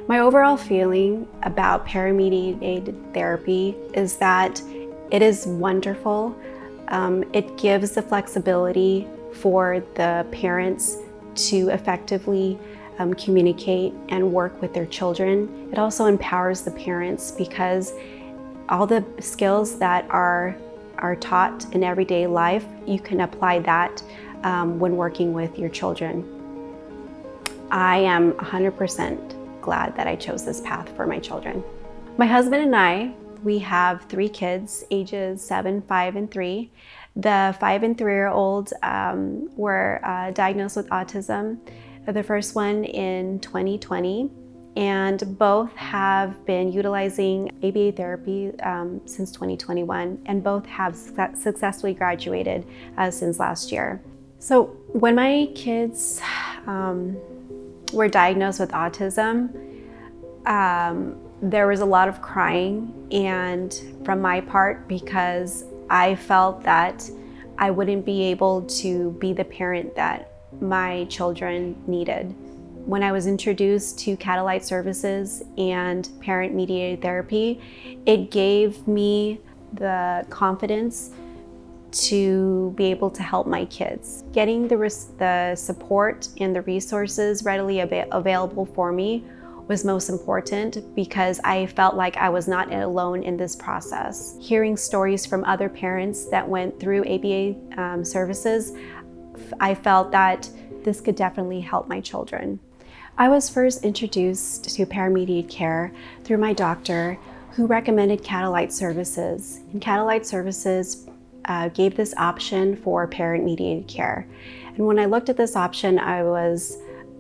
My overall feeling about parent-mediated therapy is that it is wonderful. It gives the flexibility for the parents to effectively communicate and work with their children. It also empowers the parents because all the skills that are taught in everyday life, you can apply that when working with your children. I am 100% glad that I chose this path for my children. My husband and I, we have 3 kids, ages 7, 5, and 3. The 5 and 3-year-olds were diagnosed with autism, the first one in 2020, and both have been utilizing ABA therapy since 2021, and both have successfully graduated since last year. So when my kids were diagnosed with autism, there was a lot of crying, and from my part, because I felt that I wouldn't be able to be the parent that my children needed. When I was introduced to Catalight services and parent-mediated therapy, it gave me the confidence to be able to help my kids. Getting the support and the resources readily available for me was most important because I felt like I was not alone in this process. Hearing stories from other parents that went through ABA services, I felt that this could definitely help my children. I was first introduced to parent-mediated care through my doctor, who recommended Catalight services. And Catalight services gave this option for parent-mediated care. And when I looked at this option, I was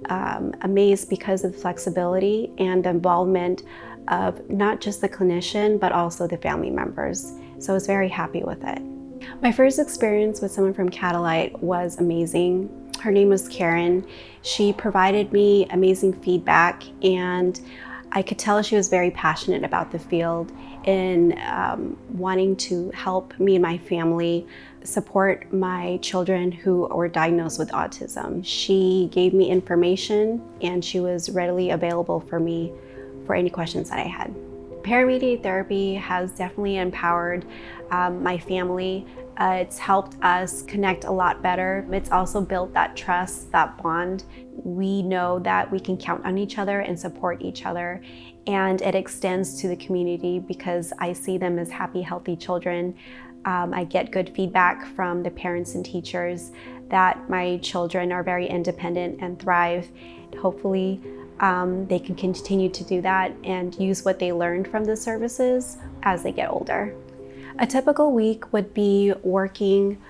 amazed because of the flexibility and the involvement of not just the clinician, but also the family members. So I was very happy with it. My first experience with someone from Catalight was amazing. Her name was Karen. She provided me amazing feedback, and I could tell she was very passionate about the field in wanting to help me and my family support my children who were diagnosed with autism. She gave me information, and she was readily available for me for any questions that I had. Parent-mediated therapy has definitely empowered my family. It's helped us connect a lot better. It's also built that trust, that bond. We know that we can count on each other and support each other. And it extends to the community because I see them as happy, healthy children. I get good feedback from the parents and teachers that my children are very independent and thrive. Hopefully, they can continue to do that and use what they learned from the services as they get older. A typical week would be working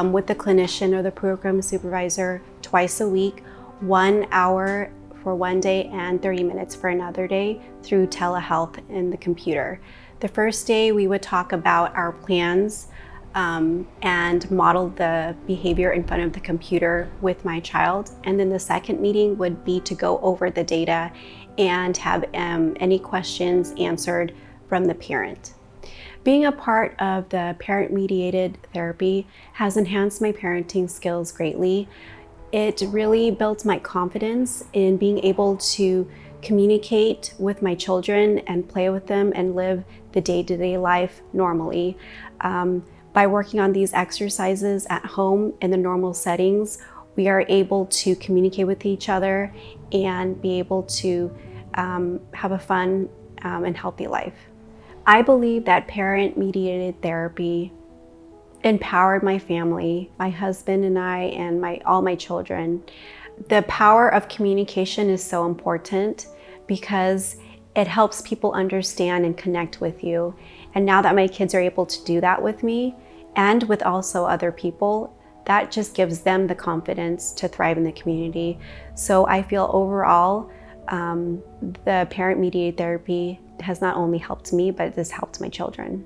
with the clinician or the program supervisor twice a week, 1 hour for one day and 30 minutes for another day through telehealth in the computer. The first day we would talk about our plans and model the behavior in front of the computer with my child. And then the second meeting would be to go over the data and have any questions answered from the parent. Being a part of the parent-mediated therapy has enhanced my parenting skills greatly. It really built my confidence in being able to communicate with my children and play with them and live the day-to-day life normally. By working on these exercises at home in the normal settings, we are able to communicate with each other and be able to have a fun and healthy life. I believe that parent-mediated therapy empowered my family, my husband and I, and all my children. The power of communication is so important because it helps people understand and connect with you. And now that my kids are able to do that with me and with also other people, that just gives them the confidence to thrive in the community. So I feel overall, the parent-mediated therapy has not only helped me, but it has helped my children.